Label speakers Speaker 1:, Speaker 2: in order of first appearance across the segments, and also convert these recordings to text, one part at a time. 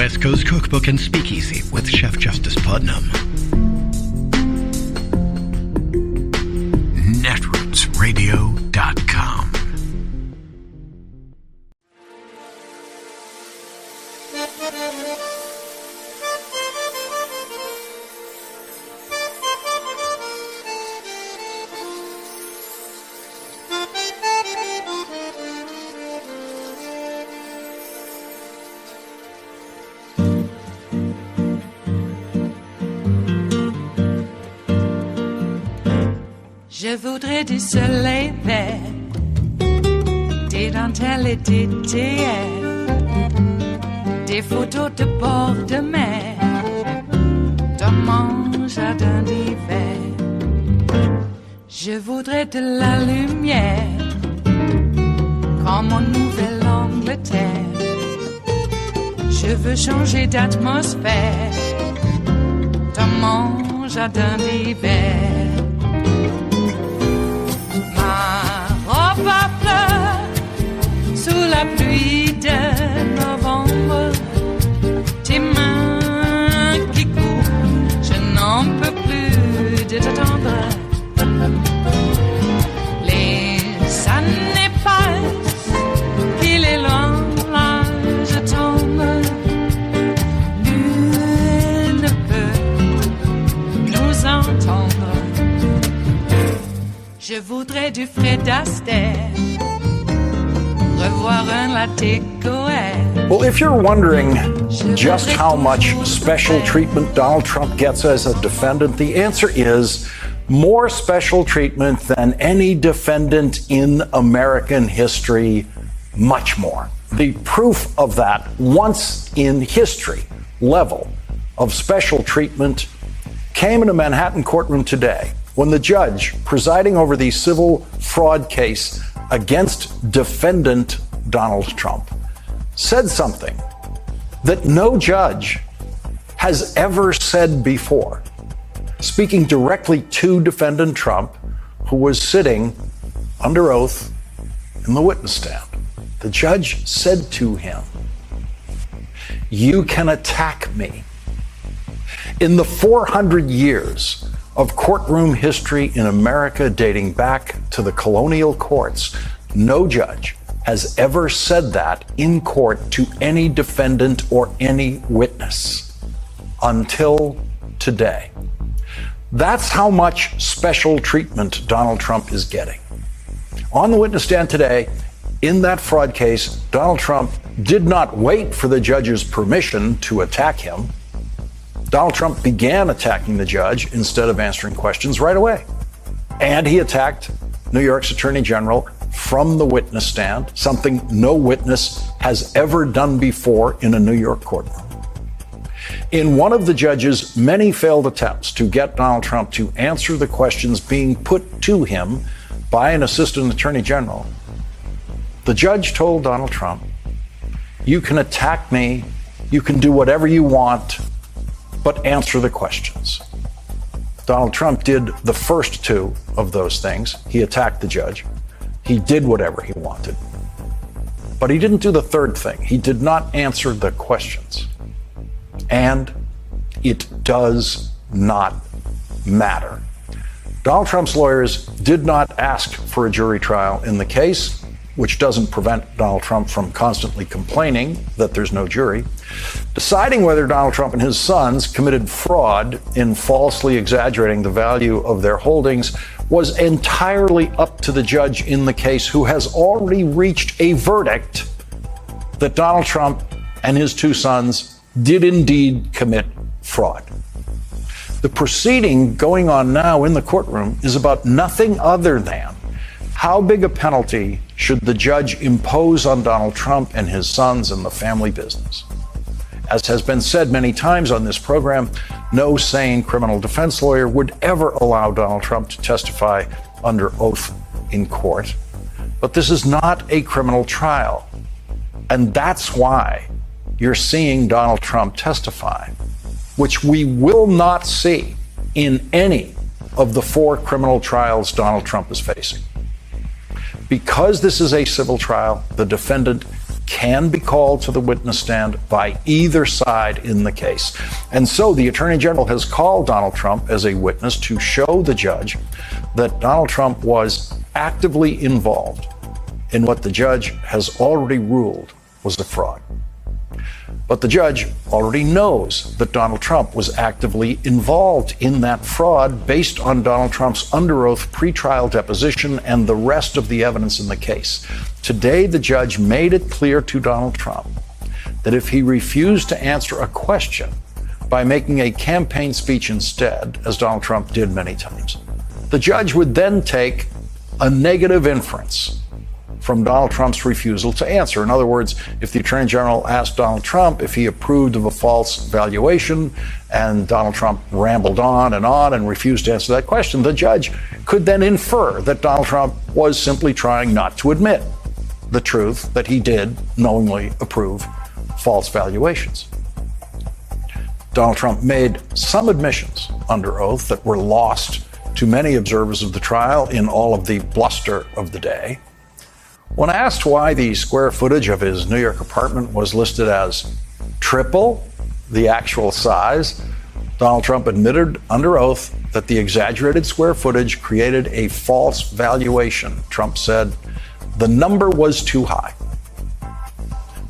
Speaker 1: West Coast Cookbook and Speakeasy with Chef Justice Putnam. Netrootsradio.com.
Speaker 2: Je voudrais du soleil vert, des dentelles et des théières, des photos de bord de mer, dans mon jardin d'hiver. Je voudrais de la lumière, comme en Nouvelle-Angleterre. Je veux changer d'atmosphère, dans mon jardin d'hiver. À fleurs sous la pluie de novembre, tes mains qui courent, je n'en peux plus de t'attendre. Les années passent, qu'il est loin, là je tombe. Nul ne peut nous entendre. Je voudrais du Fred Astaire, revoir un latte Goël.
Speaker 3: Well, if you're wondering just how much special treatment Donald Trump gets as a defendant, the answer is more special treatment than any defendant in American history, much more. The proof of that once in history level of special treatment came in a Manhattan courtroom today, when the judge presiding over the civil fraud case against defendant Donald Trump said something that no judge has ever said before. Speaking directly to defendant Trump, who was sitting under oath in the witness stand, the judge said to him, "You can attack me." In the 400 years of courtroom history in America dating back to the colonial courts, no judge has ever said that in court to any defendant or any witness until today. That's how much special treatment Donald Trump is getting. On the witness stand today, in that fraud case, Donald Trump did not wait for the judge's permission to attack him. Donald Trump began attacking the judge instead of answering questions right away. And he attacked New York's Attorney General from the witness stand, something no witness has ever done before in a New York courtroom. In one of the judge's many failed attempts to get Donald Trump to answer the questions being put to him by an assistant attorney general, the judge told Donald Trump, "You can attack me, you can do whatever you want, but answer the questions." Donald Trump did the first two of those things. He attacked the judge. He did whatever he wanted. But he didn't do the third thing. He did not answer the questions. And it does not matter. Donald Trump's lawyers did not ask for a jury trial in the case, which doesn't prevent Donald Trump from constantly complaining that there's no jury. Deciding whether Donald Trump and his sons committed fraud in falsely exaggerating the value of their holdings was entirely up to the judge in the case, who has already reached a verdict that Donald Trump and his two sons did indeed commit fraud. The proceeding going on now in the courtroom is about nothing other than how big a penalty should the judge impose on Donald Trump and his sons and the family business. As has been said many times on this program, no sane criminal defense lawyer would ever allow Donald Trump to testify under oath in court. But this is not a criminal trial. And that's why you're seeing Donald Trump testify, which we will not see in any of the 4 criminal trials Donald Trump is facing. Because this is a civil trial, the defendant can be called to the witness stand by either side in the case. And so the Attorney General has called Donald Trump as a witness to show the judge that Donald Trump was actively involved in what the judge has already ruled was a fraud. But the judge already knows that Donald Trump was actively involved in that fraud based on Donald Trump's under oath pretrial deposition and the rest of the evidence in the case. Today, the judge made it clear to Donald Trump that if he refused to answer a question by making a campaign speech instead, as Donald Trump did many times, the judge would then take a negative inference from Donald Trump's refusal to answer. In other words, if the Attorney General asked Donald Trump if he approved of a false valuation and Donald Trump rambled on and refused to answer that question, the judge could then infer that Donald Trump was simply trying not to admit the truth that he did knowingly approve false valuations. Donald Trump made some admissions under oath that were lost to many observers of the trial in all of the bluster of the day. When asked why the square footage of his New York apartment was listed as triple the actual size, Donald Trump admitted under oath that the exaggerated square footage created a false valuation. Trump said the number was too high.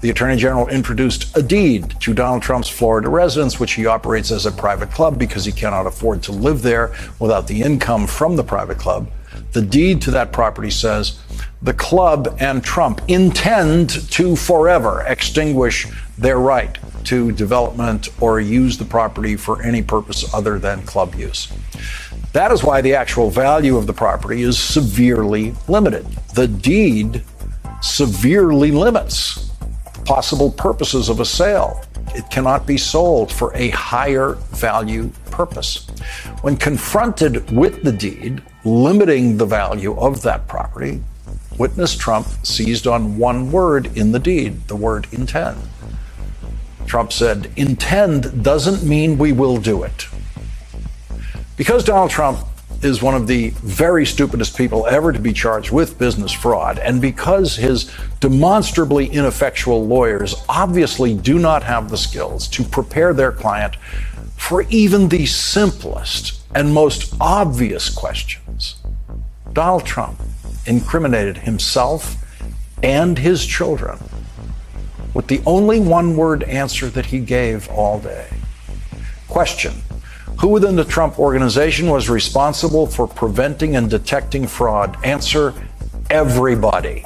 Speaker 3: The Attorney General introduced a deed to Donald Trump's Florida residence, which he operates as a private club because he cannot afford to live there without the income from the private club. The deed to that property says the club and Trump intend to forever extinguish their right to development or use the property for any purpose other than club use. That is why the actual value of the property is severely limited. The deed severely limits the possible purposes of a sale. It cannot be sold for a higher value purpose. When confronted with the deed limiting the value of that property, witness Trump seized on one word in the deed, the word intend. Trump said, intend doesn't mean we will do it. Because Donald Trump is one of the very stupidest people ever to be charged with business fraud, and because his demonstrably ineffectual lawyers obviously do not have the skills to prepare their client for even the simplest and most obvious questions, Donald Trump incriminated himself and his children with the only one-word answer that he gave all day. Question: who within the Trump organization was responsible for preventing and detecting fraud? Answer: everybody.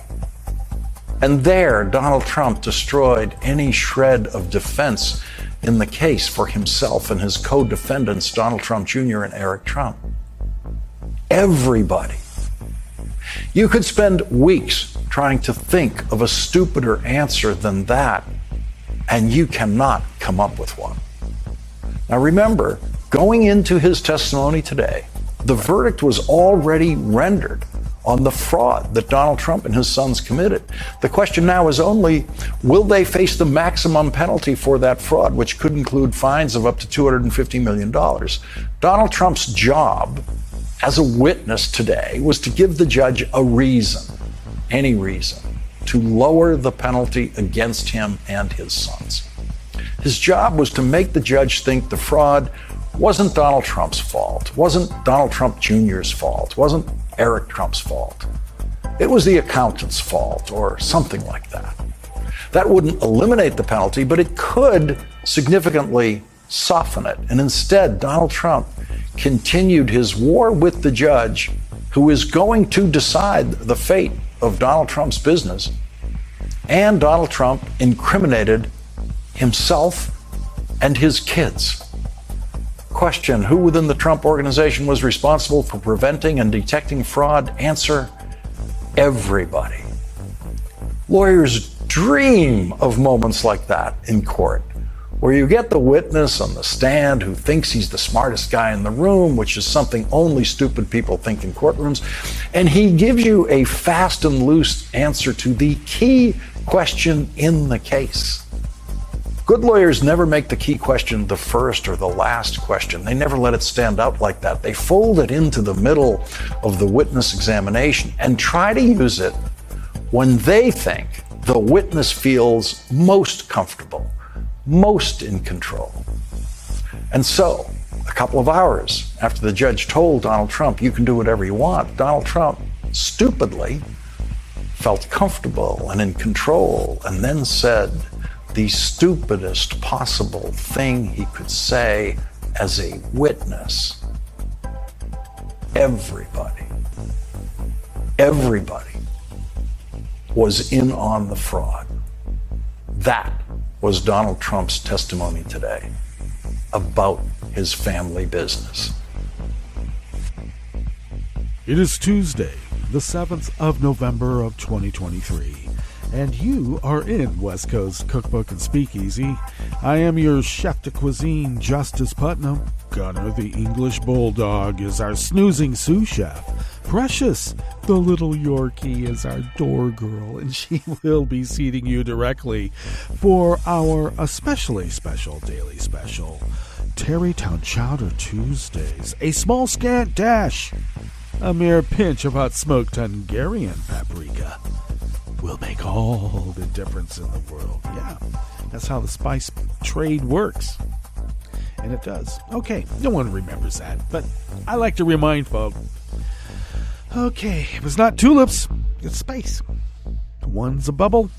Speaker 3: And there, Donald Trump destroyed any shred of defense in the case for himself and his co-defendants, Donald Trump Jr. and Eric Trump. Everybody. You could spend weeks trying to think of a stupider answer than that, and you cannot come up with one. Now remember, going into his testimony today, the verdict was already rendered on the fraud that Donald Trump and his sons committed. The question now is only, will they face the maximum penalty for that fraud, which could include fines of up to $250 million? Donald Trump's job as a witness today was to give the judge a reason, any reason, to lower the penalty against him and his sons. His job was to make the judge think the fraud wasn't Donald Trump's fault, wasn't Donald Trump Jr.'s fault, wasn't Eric Trump's fault. It was the accountant's fault or something like that. That wouldn't eliminate the penalty, but it could significantly soften it. And instead, Donald Trump continued his war with the judge who is going to decide the fate of Donald Trump's business. And Donald Trump incriminated himself and his kids. Question: who within the Trump organization was responsible for preventing and detecting fraud? Answer: everybody. Lawyers dream of moments like that in court, where you get the witness on the stand who thinks he's the smartest guy in the room, which is something only stupid people think in courtrooms, and he gives you a fast and loose answer to the key question in the case. Good lawyers never make the key question the first or the last question. They never let it stand out like that. They fold it into the middle of the witness examination and try to use it when they think the witness feels most comfortable, most in control. And so, a couple of hours after the judge told Donald Trump, you can do whatever you want, Donald Trump stupidly felt comfortable and in control, and then said the stupidest possible thing he could say as a witness. Everybody was in on the fraud. That was Donald Trump's testimony today about his family business.
Speaker 4: It is Tuesday, the 7th of November of 2023, and you are in West Coast Cookbook and Speakeasy. I am your chef de cuisine, Justice Putnam. Gunner, the English Bulldog, is our snoozing sous chef. Precious, the little Yorkie, is our door girl, and she will be seating you directly for our especially special daily special, Tarrytown Chowder Tuesdays. A small scant dash, a mere pinch of hot smoked Hungarian paprika will make all the difference in the world. Yeah, that's how the spice trade works. And it does. Okay, no one remembers that, but I like to remind folk. Okay, it was not tulips, it's spice. One's a bubble,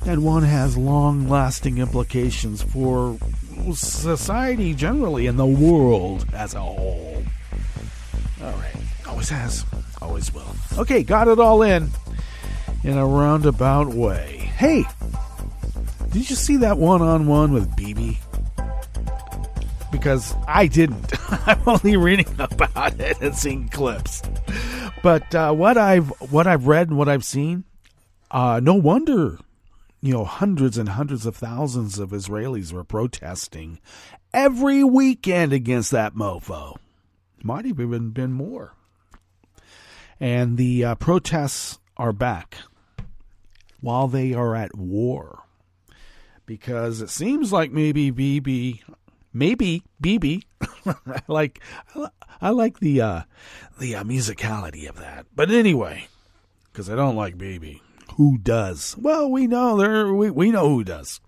Speaker 4: and one has long-lasting implications for society generally and the world as a whole. All right, always has, always will. Okay, got it all in a roundabout way. Hey, did you see that one-on-one with BB? Because I didn't. I'm only reading about it and seeing clips. But what I've read and what I've seen, no wonder, hundreds and hundreds of thousands of Israelis were protesting every weekend against that mofo. Might have even been more. And the protests are back while they are at war. Because it seems like maybe BB, I like the musicality of that. But anyway, because I don't like BB. Who does? Well, we know we know who does.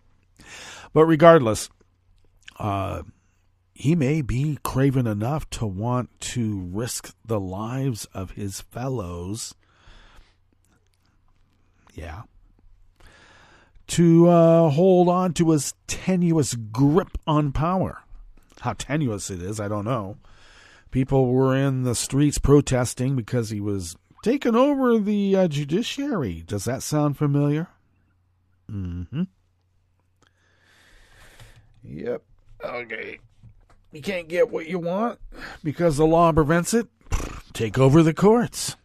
Speaker 4: But regardless, he may be craven enough to want to risk the lives of his fellows. Yeah. To hold on to his tenuous grip on power. How tenuous it is, I don't know. People were in the streets protesting because he was taking over the judiciary. Does that sound familiar? Mm-hmm. Yep. Okay. You can't get what you want because the law prevents it. Take over the courts.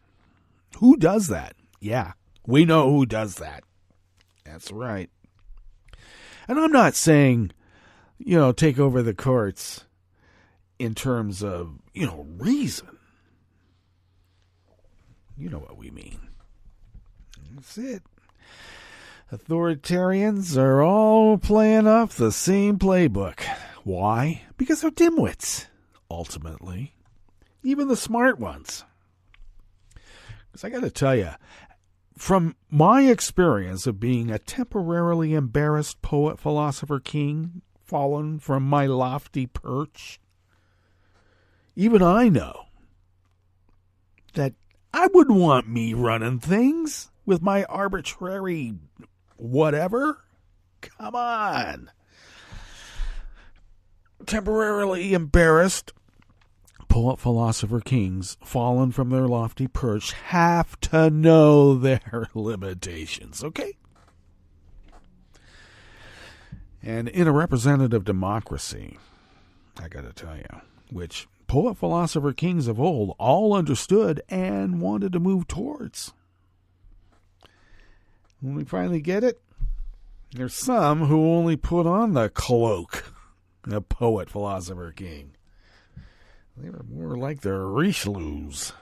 Speaker 4: Who does that? Yeah, we know who does that. That's right. And I'm not saying, take over the courts in terms of, reason. You know what we mean. That's it. Authoritarians are all playing off the same playbook. Why? Because they're dimwits, ultimately. Even the smart ones. Because I got to tell you, from my experience of being a temporarily embarrassed poet, philosopher, king, fallen from my lofty perch, even I know that I wouldn't want me running things with my arbitrary whatever. Come on. Temporarily embarrassed poet, philosopher, kings, fallen from their lofty perch, have to know their limitations, okay? And in a representative democracy, I gotta tell you, which poet, philosopher, kings of old all understood and wanted to move towards. When we finally get it, there's some who only put on the cloak, the poet, philosopher, king. They were more like the Richeloos,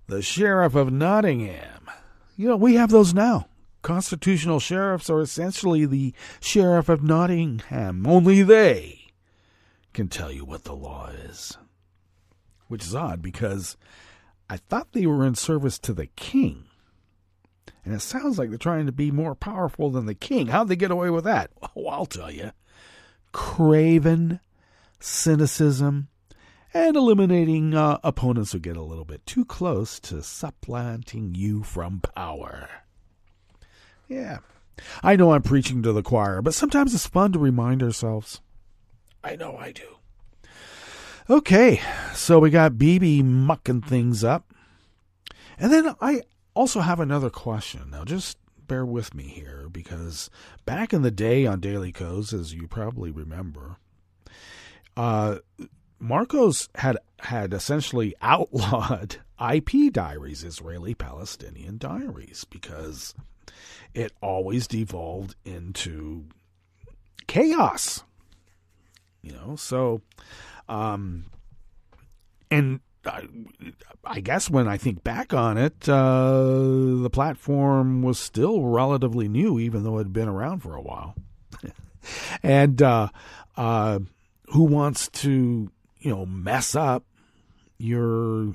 Speaker 4: the Sheriff of Nottingham. We have those now. Constitutional sheriffs are essentially the Sheriff of Nottingham. Only they can tell you what the law is. Which is odd because I thought they were in service to the king. And it sounds like they're trying to be more powerful than the king. How'd they get away with that? Oh, I'll tell you. Craven, cynicism, and eliminating opponents who get a little bit too close to supplanting you from power. Yeah, I know I'm preaching to the choir, but sometimes it's fun to remind ourselves. I know I do. Okay, so we got BB mucking things up. And then I also have another question. Now, just bear with me here, because back in the day on Daily Codes, as you probably remember, Marcos had essentially outlawed IP diaries, Israeli-Palestinian diaries, because it always devolved into chaos. So, and I guess when I think back on it, the platform was still relatively new, even though it had been around for a while. And who wants to, mess up your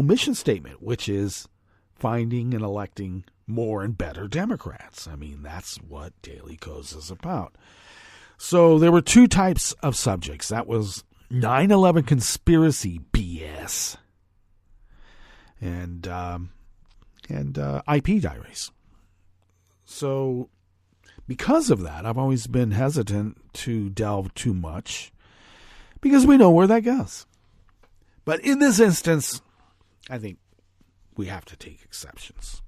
Speaker 4: mission statement, which is finding and electing more and better Democrats. I mean, that's what Daily Codes is about. So there were two types of subjects. That was 9/11 conspiracy BS and IP diaries. So because of that, I've always been hesitant to delve too much, because we know where that goes. But in this instance, I think we have to take exceptions,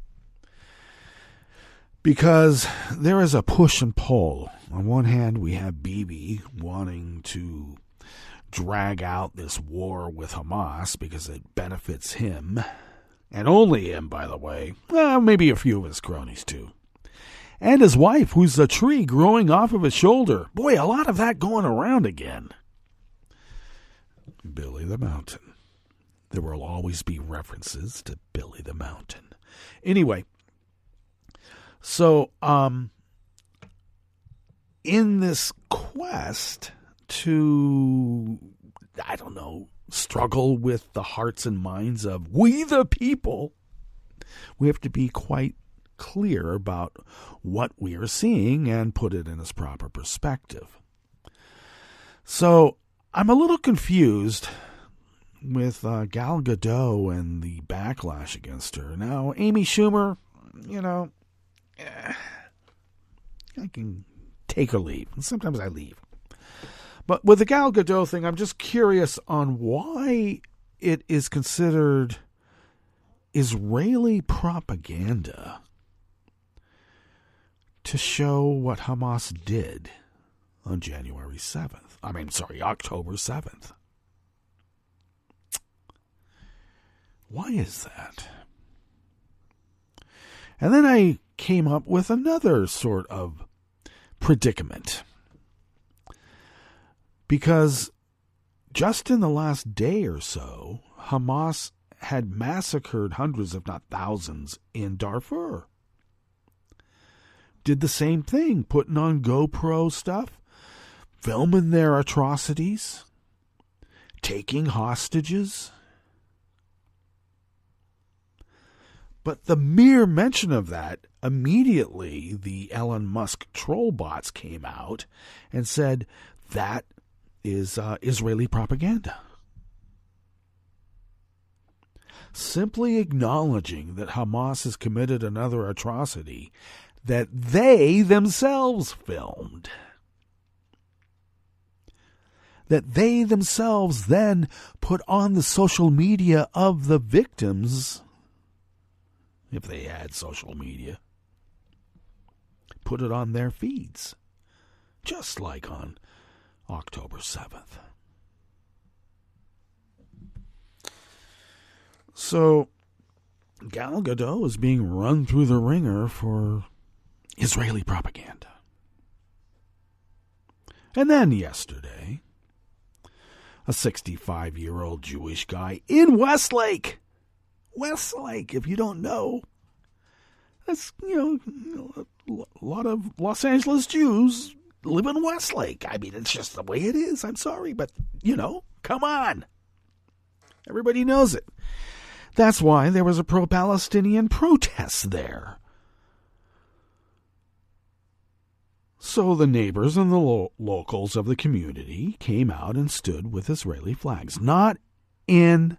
Speaker 4: because there is a push and pull. On one hand, we have Bibi wanting to drag out this war with Hamas because it benefits him, and only him, by the way. Well, maybe a few of his cronies too. And his wife, who's a tree growing off of his shoulder. Boy, a lot of that going around again. Billy the Mountain. There will always be references to Billy the Mountain. Anyway, so in this quest to, struggle with the hearts and minds of we the people, we have to be quite clear about what we are seeing and put it in its proper perspective. So I'm a little confused with Gal Gadot and the backlash against her. Now, Amy Schumer, I can take or leave. And sometimes I leave. But with the Gal Gadot thing, I'm just curious on why it is considered Israeli propaganda to show what Hamas did on October 7th. Why is that? And then I came up with another sort of predicament. Because just in the last day or so, Hamas had massacred hundreds, if not thousands, in Darfur. Did the same thing, putting on GoPro stuff, filming their atrocities, taking hostages. But the mere mention of that, immediately the Elon Musk troll bots came out and said that is Israeli propaganda. Simply acknowledging that Hamas has committed another atrocity that they themselves filmed. That they themselves then put on the social media of the victims, if they had social media, put it on their feeds, just like on October 7th. So, Gal Gadot is being run through the ringer for Israeli propaganda. And then yesterday, a 65-year-old Jewish guy in Westlake. Westlake, if you don't know, that's, a lot of Los Angeles Jews live in Westlake. I mean, it's just the way it is. I'm sorry, but, come on. Everybody knows it. That's why there was a pro-Palestinian protest there. So the neighbors and the locals of the community came out and stood with Israeli flags. Not in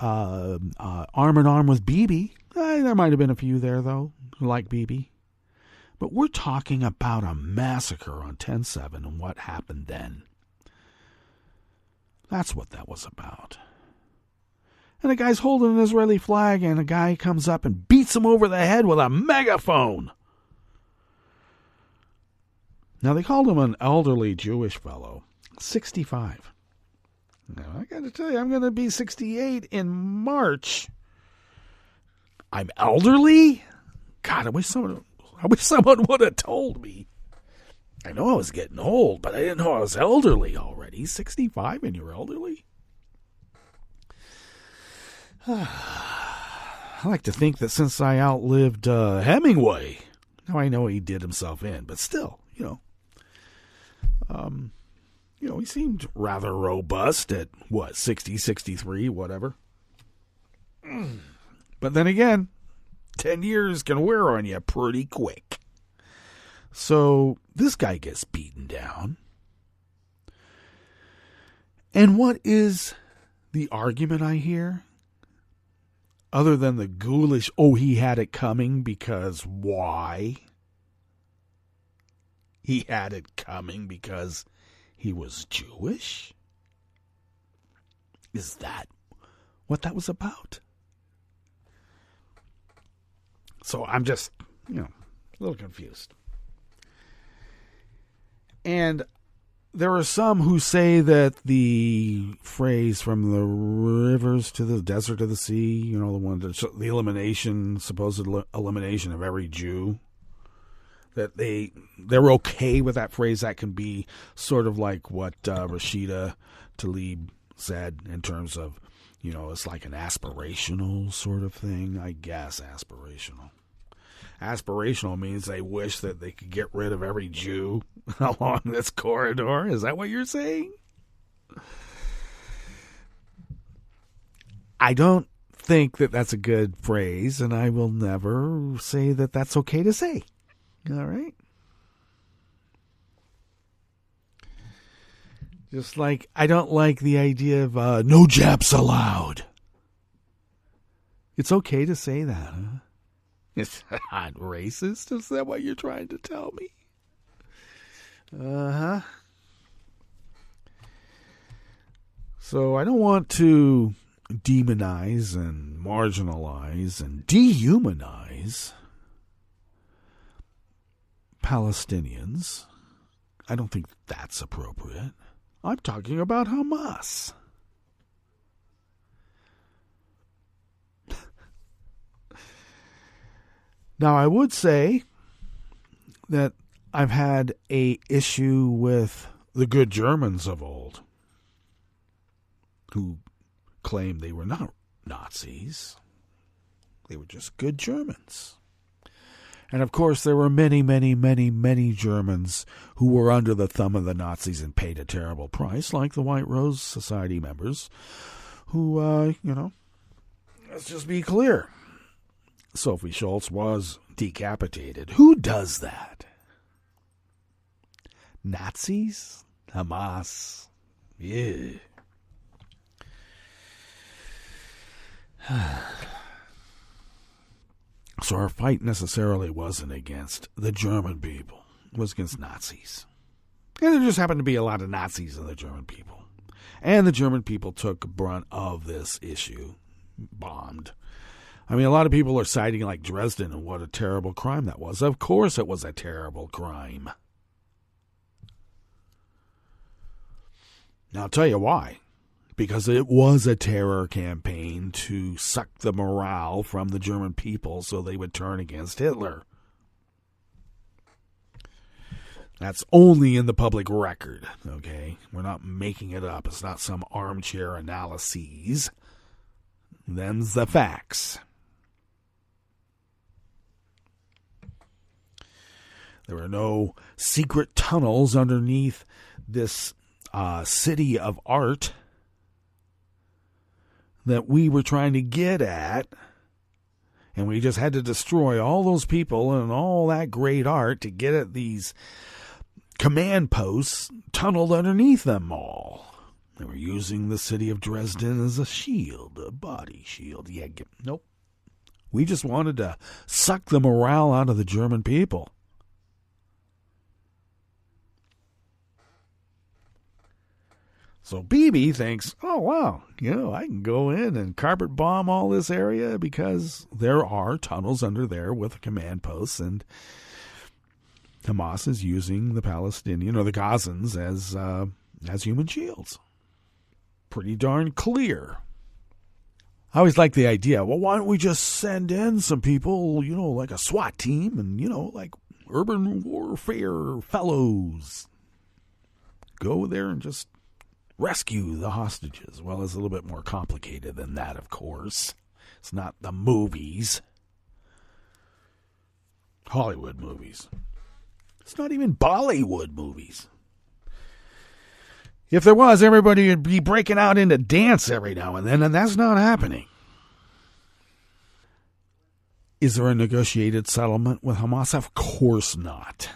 Speaker 4: arm in arm with Bibi. There might have been a few there, though, who like Bibi. But we're talking about a massacre on 10/7 and what happened then. That's what that was about. And a guy's holding an Israeli flag, and a guy comes up and beats him over the head with a megaphone. Now, they called him an elderly Jewish fellow, 65. Now, I got to tell you, I'm going to be 68 in March. I'm elderly? God, I wish someone would have told me. I know I was getting old, but I didn't know I was elderly already. 65 and you're elderly? I like to think that since I outlived Hemingway, now I know he did himself in, but still, he seemed rather robust at, 60, 63, whatever. But then again, 10 years can wear on you pretty quick. So this guy gets beaten down. And what is the argument I hear? Other than the ghoulish, he had it coming because why? He had it coming because he was Jewish? Is that what that was about? So I'm just, a little confused. And there are some who say that the phrase from the rivers to the desert to the sea, the one that the supposed elimination of every Jew, that they're okay with that phrase. That can be sort of like what Rashida Tlaib said in terms of, it's like an aspirational sort of thing. I guess aspirational. Aspirational means they wish that they could get rid of every Jew along this corridor. Is that what you're saying? I don't think that that's a good phrase, and I will never say that that's okay to say. All right? Just like I don't like the idea of no Japs allowed. It's okay to say that, huh? It's not racist. Is that what you're trying to tell me? Uh-huh. So I don't want to demonize and marginalize and dehumanize Palestinians. I don't think that's appropriate. I'm talking about Hamas. Now, I would say that I've had a issue with the good Germans of old who claimed they were not Nazis. They were just good Germans. And, of course, there were many, many, many, many Germans who were under the thumb of the Nazis and paid a terrible price, like the White Rose Society members who, let's just be clear. Sophie Schultz was decapitated. Who does that? Nazis? Hamas? Yeah. So our fight necessarily wasn't against the German people. It was against Nazis. And there just happened to be a lot of Nazis in the German people. And the German people took brunt of this issue. Bombed. I mean, a lot of people are citing like Dresden and what a terrible crime that was. Of course it was a terrible crime. Now, I'll tell you why. Because it was a terror campaign to suck the morale from the German people so they would turn against Hitler. That's only in the public record, okay? We're not making it up. It's not some armchair analyses. Them's the facts. There were no secret tunnels underneath this city of art that we were trying to get at, and we just had to destroy all those people and all that great art to get at these command posts tunneled underneath them all. They were using the city of Dresden as a shield, a body shield. Yeah, nope. We just wanted to suck the morale out of the German people. So BB thinks, oh, wow, I can go in and carpet bomb all this area because there are tunnels under there with command posts, and Hamas is using the Palestinian or the Gazans as human shields. Pretty darn clear. I always like the idea, well, why don't we just send in some people, like a SWAT team and, like urban warfare fellows. Go there and just rescue the hostages. Well, it's a little bit more complicated than that, of course. It's not the movies. Hollywood movies. It's not even Bollywood movies. If there was, everybody would be breaking out into dance every now and then, and that's not happening. Is there a negotiated settlement with Hamas? Of course not.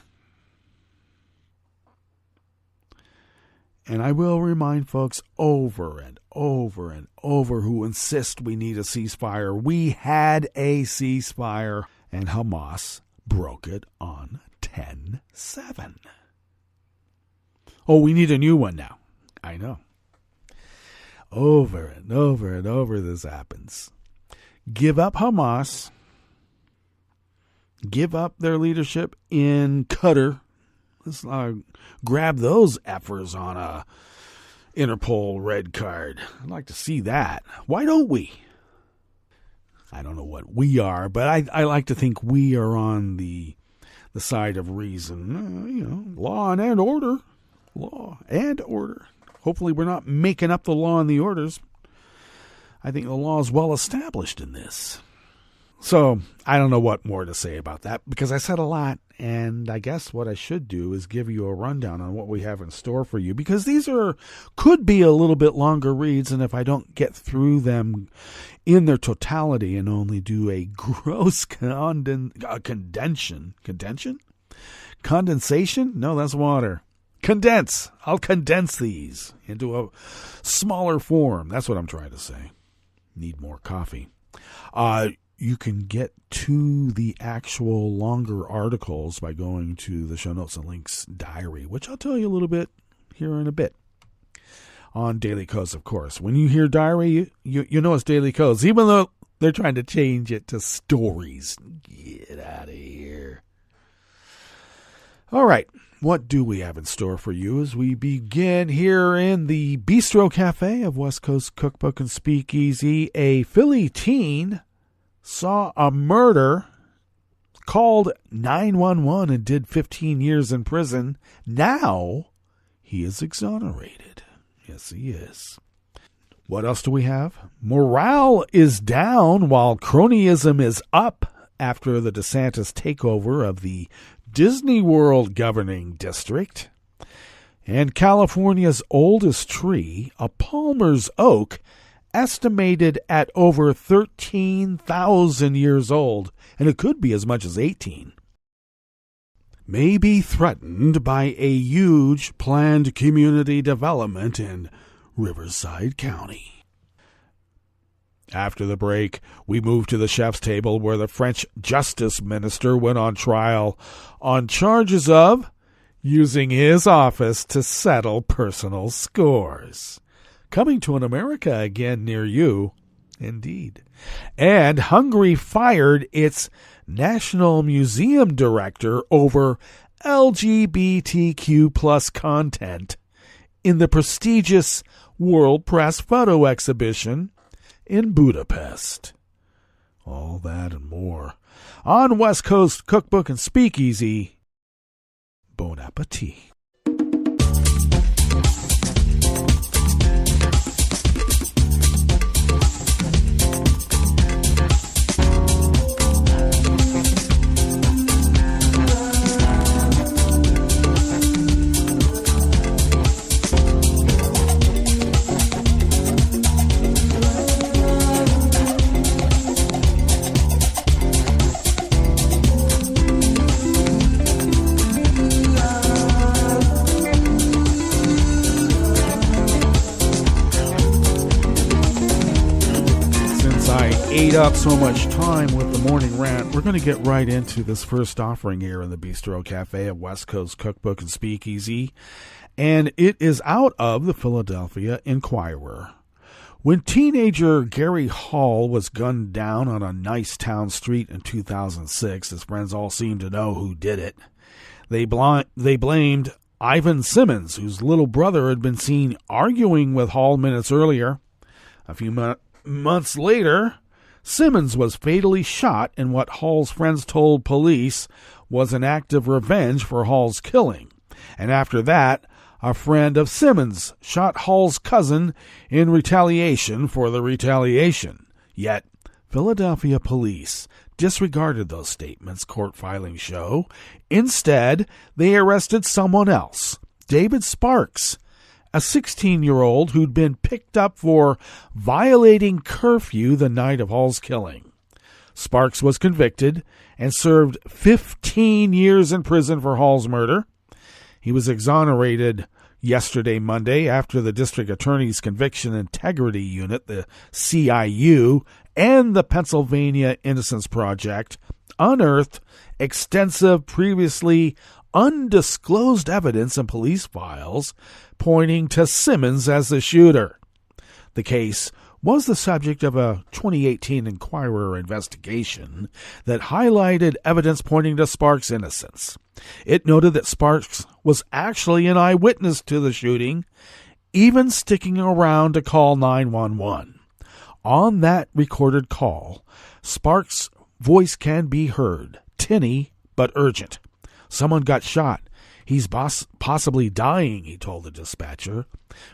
Speaker 4: And I will remind folks over and over and over who insist we need a ceasefire. We had a ceasefire, and Hamas broke it on 10/7. Oh, we need a new one now. I know. Over and over and over this happens. Give up Hamas. Give up their leadership in Qatar. Let's grab those effers on a Interpol red card. I'd like to see that. Why don't we? I don't know what we are, but I like to think we are on the side of reason. Law and order. Law and order. Hopefully we're not making up the law and the orders. I think the law is well established in this. So I don't know what more to say about that because I said a lot, and I guess what I should do is give you a rundown on what we have in store for you, because these could be a little bit longer reads, and if I don't get through them in their totality and only do a gross condensation? No, that's water. I'll condense these into a smaller form. That's what I'm trying to say. Need more coffee. You can get to the actual longer articles by going to the show notes and links diary, which I'll tell you a little bit here in a bit. On Daily Codes, of course. When you hear diary, you know it's Daily Codes, even though they're trying to change it to stories. Get out of here. All right. What do we have in store for you as we begin here in the Bistro Cafe of West Coast Cookbook and Speakeasy? A Philly teen saw a murder, called 911 and did 15 years in prison. Now he is exonerated. Yes, he is. What else do we have? Morale is down while cronyism is up after the DeSantis takeover of the Disney World governing district. And California's oldest tree, a Palmer's oak, estimated at over 13,000 years old, and it could be as much as 18, may be threatened by a huge planned community development in Riverside County. After the break, we move to the chef's table where the French justice minister went on trial on charges of using his office to settle personal scores. Coming to an America again near you, indeed. And Hungary fired its National Museum director over LGBTQ plus content in the prestigious World Press Photo Exhibition in Budapest. All that and more on West Coast Cookbook and Speakeasy. Bon appetit. up so much time with the morning rant, we're going to get right into this first offering here in the Bistro Cafe at West Coast Cookbook and Speakeasy, and it is out of the Philadelphia Inquirer. When teenager Gary Hall was gunned down on a nice town street in 2006, his friends all seemed to know who did it. They blamed Ivan Simmons, whose little brother had been seen arguing with Hall minutes earlier. A few months later, Simmons was fatally shot in what Hall's friends told police was an act of revenge for Hall's killing. And after that, a friend of Simmons shot Hall's cousin in retaliation for the retaliation. Yet, Philadelphia police disregarded those statements, court filings show. Instead, they arrested someone else, David Sparks, a 16-year-old who'd been picked up for violating curfew the night of Hall's killing. Sparks was convicted and served 15 years in prison for Hall's murder. He was exonerated yesterday, Monday, after the district attorney's conviction integrity unit, the CIU, and the Pennsylvania Innocence Project unearthed extensive previously undisclosed evidence in police files pointing to Simmons as the shooter. The case was the subject of a 2018 Inquirer investigation that highlighted evidence pointing to Sparks' innocence. It noted that Sparks was actually an eyewitness to the shooting, even sticking around to call 911. On that recorded call, Sparks' voice can be heard, tinny but urgent. Someone got shot. He's possibly dying, he told the dispatcher.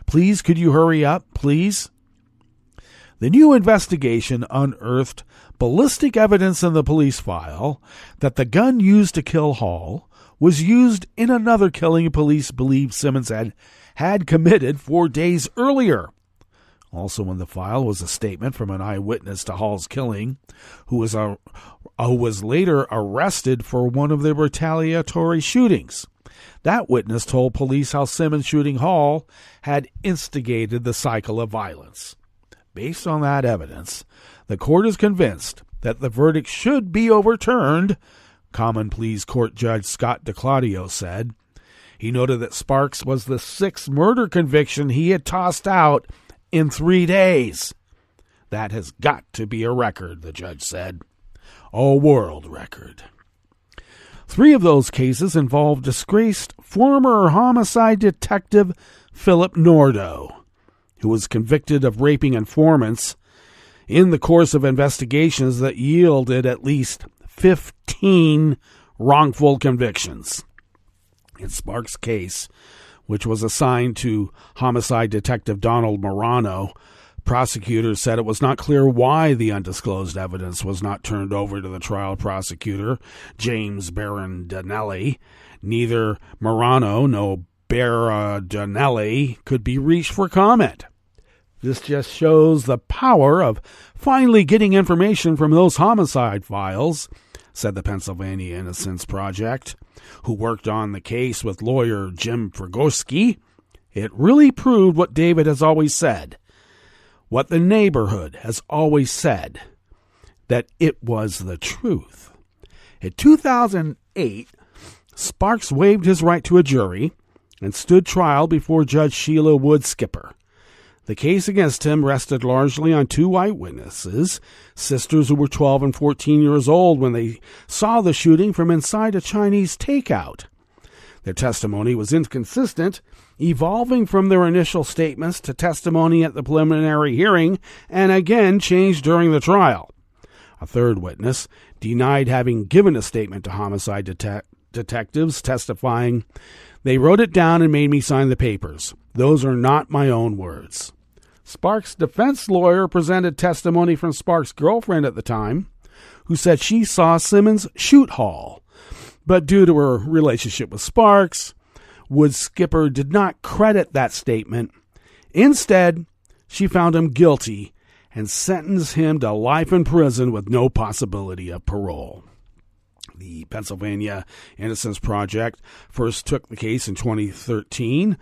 Speaker 4: Please, could you hurry up, please? The new investigation unearthed ballistic evidence in the police file that the gun used to kill Hall was used in another killing police believe Simmons had committed 4 days earlier. Also in the file was a statement from an eyewitness to Hall's killing, who was later arrested for one of the retaliatory shootings. That witness told police how Simmons shooting Hall had instigated the cycle of violence. Based on that evidence, the court is convinced that the verdict should be overturned, Common Pleas Court Judge Scott DeClaudio said. He noted that Sparks was the 6th murder conviction he had tossed out in 3 days. That has got to be a record, the judge said. A world record. 3 of those cases involved disgraced former homicide detective Philip Nordo, who was convicted of raping informants in the course of investigations that yielded at least 15 wrongful convictions. In Sparks' case, which was assigned to homicide detective Donald Morano, prosecutors said it was not clear why the undisclosed evidence was not turned over to the trial prosecutor, James Berardinelli. Neither Morano nor Berardinelli could be reached for comment. This just shows the power of finally getting information from those homicide files, said the Pennsylvania Innocence Project, who worked on the case with lawyer Jim Fragorski. It really proved what David has always said, what the neighborhood has always said, that it was the truth. In 2008, Sparks waived his right to a jury and stood trial before Judge Sheila Wood Skipper. The case against him rested largely on 2 eyewitnesses, sisters who were 12 and 14 years old when they saw the shooting from inside a Chinese takeout. Their testimony was inconsistent, evolving from their initial statements to testimony at the preliminary hearing, and again changed during the trial. A third witness denied having given a statement to homicide detectives, testifying, "They wrote it down and made me sign the papers. Those are not my own words." Sparks' defense lawyer presented testimony from Sparks' girlfriend at the time, who said she saw Simmons shoot Hall. But due to her relationship with Sparks, Wood Skipper did not credit that statement. Instead, she found him guilty and sentenced him to life in prison with no possibility of parole. The Pennsylvania Innocence Project first took the case in 2013,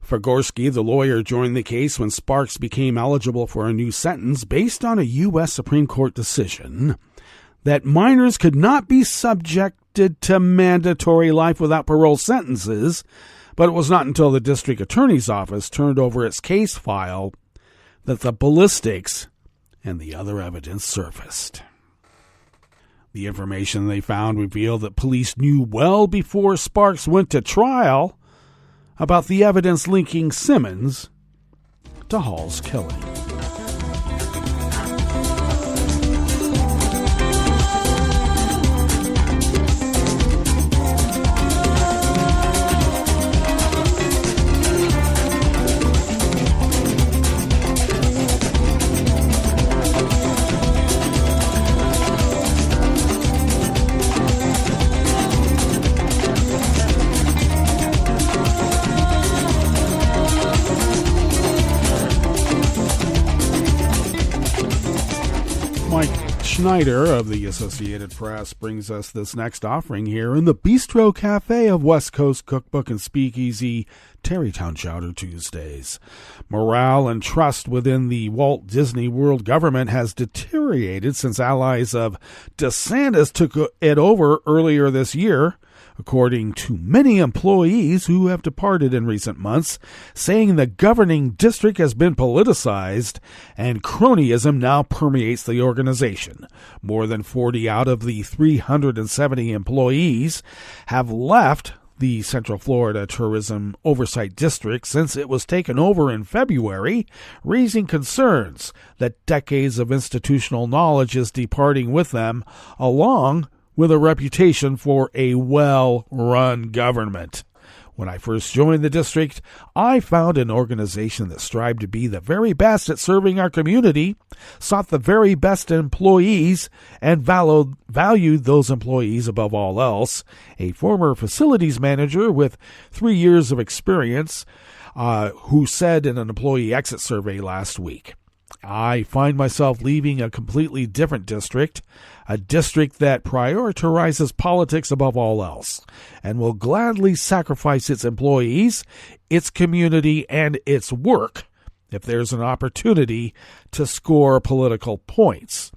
Speaker 4: Fagorsky, the lawyer, joined the case when Sparks became eligible for a new sentence based on a U.S. Supreme Court decision that minors could not be subjected to mandatory life without parole sentences, but it was not until the district attorney's office turned over its case file that the ballistics and the other evidence surfaced. The information they found revealed that police knew well before Sparks went to trial about the evidence linking Simmons to Hall's killing. Schneider of the Associated Press brings us this next offering here in the Bistro Cafe of West Coast Cookbook and Speakeasy, Tarrytown Chowder Tuesdays. Morale and trust within the Walt Disney World government has deteriorated since allies of DeSantis took it over earlier this year, according to many employees who have departed in recent months, saying the governing district has been politicized and cronyism now permeates the organization. More than 40 out of the 370 employees have left the Central Florida Tourism Oversight District since it was taken over in February, raising concerns that decades of institutional knowledge is departing with them, along with a reputation for a well-run government. When I first joined the district, I found an organization that strived to be the very best at serving our community, sought the very best employees, and valued those employees above all else. A former facilities manager with 3 years of experience who said in an employee exit survey last week, I find myself leaving a completely different district, a district that prioritizes politics above all else, and will gladly sacrifice its employees, its community, and its work if there's an opportunity to score political points.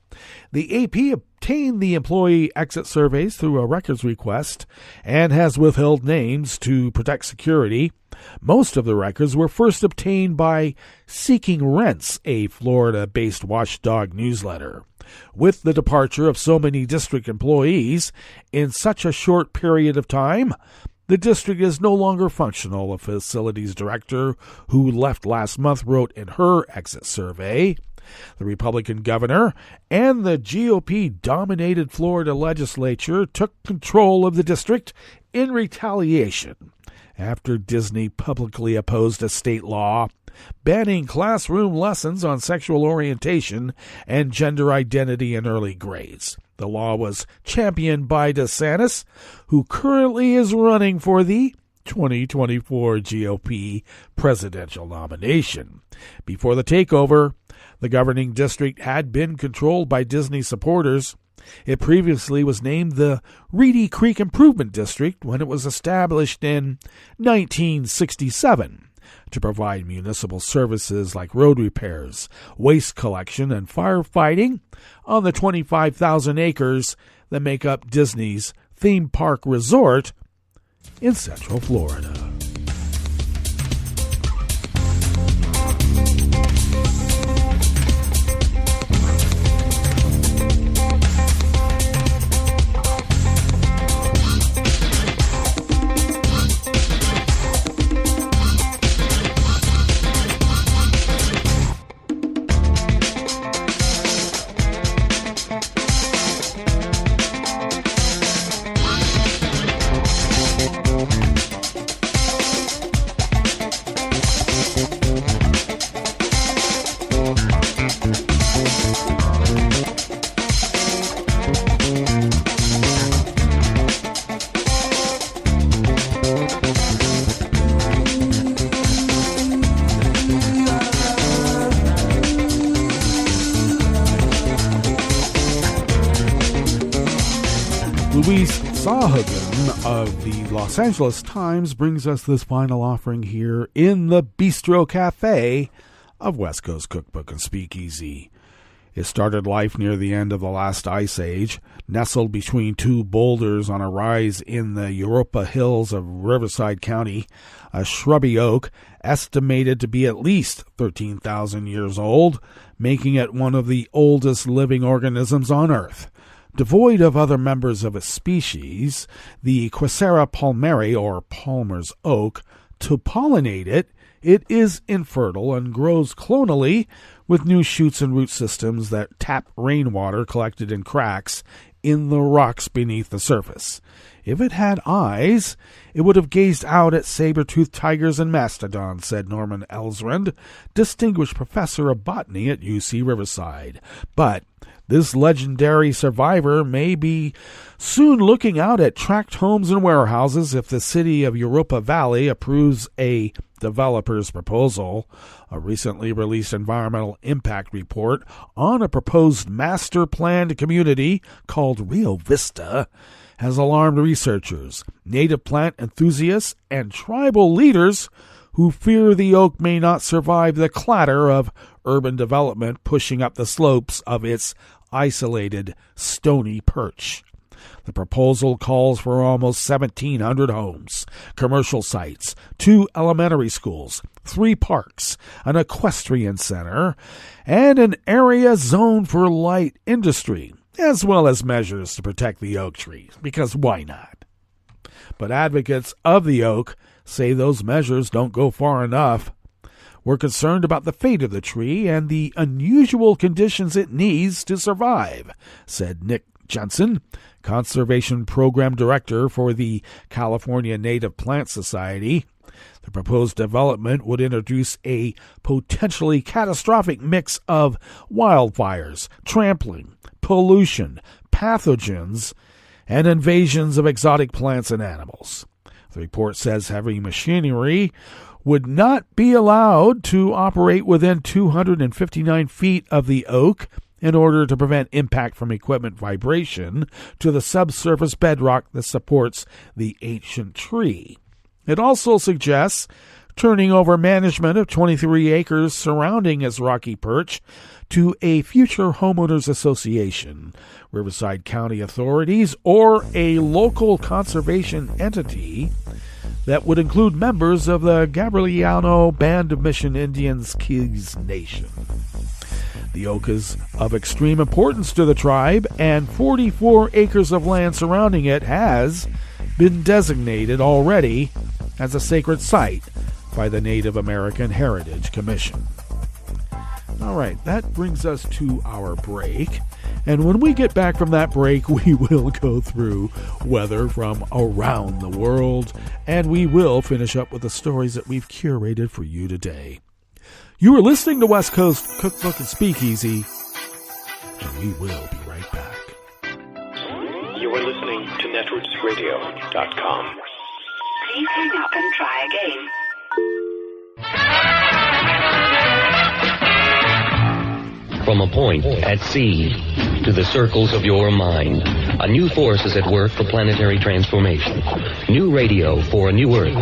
Speaker 4: The AP obtained the employee exit surveys through a records request and has withheld names to protect security. Most of the records were first obtained by Seeking Rents, a Florida-based watchdog newsletter. With the departure of so many district employees in such a short period of time, the district is no longer functional, a facilities director who left last month wrote in her exit survey. The Republican governor and the GOP-dominated Florida legislature took control of the district in retaliation after Disney publicly opposed a state law banning classroom lessons on sexual orientation and gender identity in early grades. The law was championed by DeSantis, who currently is running for the 2024 GOP presidential nomination. Before the takeover, the governing district had been controlled by Disney supporters. It previously was named the Reedy Creek Improvement District when it was established in 1967 to provide municipal services like road repairs, waste collection, and firefighting on the 25,000 acres that make up Disney's theme park resort in Central Florida. Sahagan of the Los Angeles Times brings us this final offering here in the Bistro Cafe of West Coast Cookbook and Speakeasy. It started life near the end of the last ice age, nestled between two boulders on a rise in the Europa Hills of Riverside County. A shrubby oak estimated to be at least 13,000 years old, making it one of the oldest living organisms on Earth. Devoid of other members of its species, the Quercera palmeri, or Palmer's oak, to pollinate it, it is infertile and grows clonally with new shoots and root systems that tap rainwater collected in cracks in the rocks beneath the surface. If it had eyes, it would have gazed out at saber-toothed tigers and mastodons, said Norman Elsrand, distinguished professor of botany at UC Riverside. But this legendary survivor may be soon looking out at tract homes and warehouses if the city of Europa Valley approves a developer's proposal. A recently released environmental impact report on a proposed master-planned community called Rio Vista has alarmed researchers, native plant enthusiasts, and tribal leaders who fear the oak may not survive the clatter of urban development pushing up the slopes of its isolated stony perch. The proposal calls for almost 1,700 homes, commercial sites, 2 elementary schools, 3 parks, an equestrian center, and an area zoned for light industry, as well as measures to protect the oak tree, because why not? But advocates of the oak say those measures don't go far enough. We're concerned about the fate of the tree and the unusual conditions it needs to survive, said Nick Jensen, Conservation Program Director for the California Native Plant Society. The proposed development would introduce a potentially catastrophic mix of wildfires, trampling, pollution, pathogens, and invasions of exotic plants and animals. The report says heavy machinery would not be allowed to operate within 259 feet of the oak in order to prevent impact from equipment vibration to the subsurface bedrock that supports the ancient tree. It also suggests turning over management of 23 acres surrounding its rocky perch to a future homeowners association, Riverside County authorities, or a local conservation entity that would include members of the Gabrieliano Band of Mission Indians Keys Nation. The oak is of extreme importance to the tribe, and 44 acres of land surrounding it has been designated already as a sacred site by the Native American Heritage Commission. All right, that brings us to our break. And when we get back from that break, we will go through weather from around the world, and we will finish up with the stories that we've curated for you today. You are listening to West Coast Cookbook and Speakeasy, and we will be right back.
Speaker 5: You are listening to netrootsradio.com.
Speaker 6: Please hang up and try again.
Speaker 7: From a point at sea to the circles of your mind, a new force is at work for planetary transformation. New radio for a new Earth.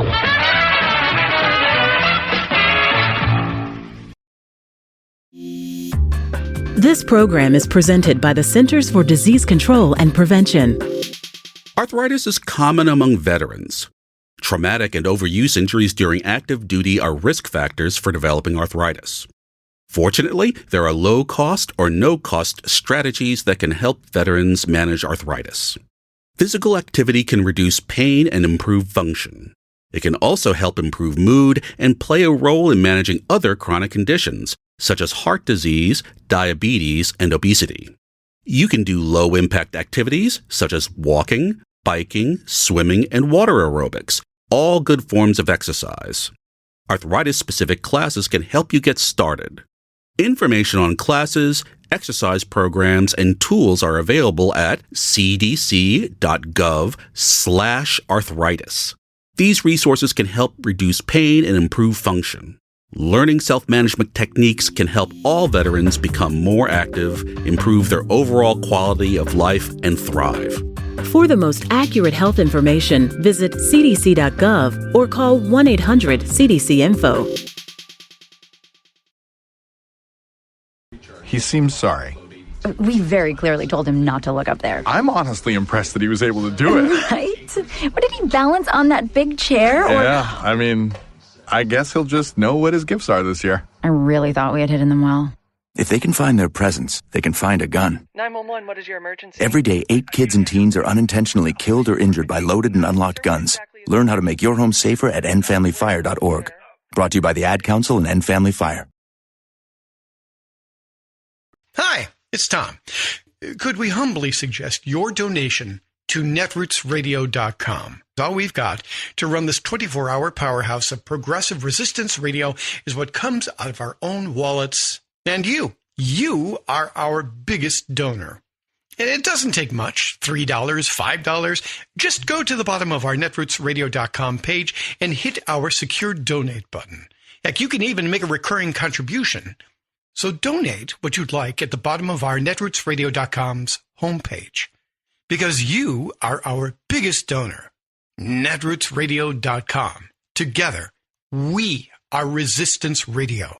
Speaker 8: This program is presented by the Centers for Disease Control and Prevention.
Speaker 9: Arthritis is common among veterans. Traumatic and overuse injuries during active duty are risk factors for developing arthritis. Fortunately, there are low-cost or no-cost strategies that can help veterans manage arthritis. Physical activity can reduce pain and improve function. It can also help improve mood and play a role in managing other chronic conditions, such as heart disease, diabetes, and obesity. You can do low-impact activities, such as walking, biking, swimming, and water aerobics, all good forms of exercise. Arthritis-specific classes can help you get started. Information on classes, exercise programs, and tools are available at cdc.gov/arthritis. These resources can help reduce pain and improve function. Learning self-management techniques can help all veterans become more active, improve their overall quality of life, and thrive.
Speaker 8: For the most accurate health information, visit cdc.gov or call 1-800-CDC-INFO.
Speaker 10: He seems sorry.
Speaker 11: We very clearly told him not to look up there.
Speaker 10: I'm honestly impressed that he was able to do it.
Speaker 11: Right? What, did he balance on that big chair?
Speaker 10: Yeah, I mean, I guess he'll just know what his gifts are this year.
Speaker 11: I really thought we had hidden them well.
Speaker 12: If they can find their presents, they can find a gun.
Speaker 13: 911, what is your emergency?
Speaker 12: Every day, 8 kids and teens are unintentionally killed or injured by loaded and unlocked guns. Learn how to make your home safer at endfamilyfire.org. Brought to you by the Ad Council and End Family Fire.
Speaker 1: Hi, it's Tom. Could we humbly suggest your donation to netrootsradio.com? All we've got to run this 24-hour powerhouse of progressive resistance radio is what comes out of our own wallets. And you are our biggest donor. And it doesn't take much, $3, $5. Just go to the bottom of our netrootsradio.com page and hit our secure donate button. Heck, you can even make a recurring contribution. So donate what you'd like at the bottom of our netrootsradio.com's homepage. Because you are our biggest donor. netrootsradio.com. Together, we are Resistance Radio.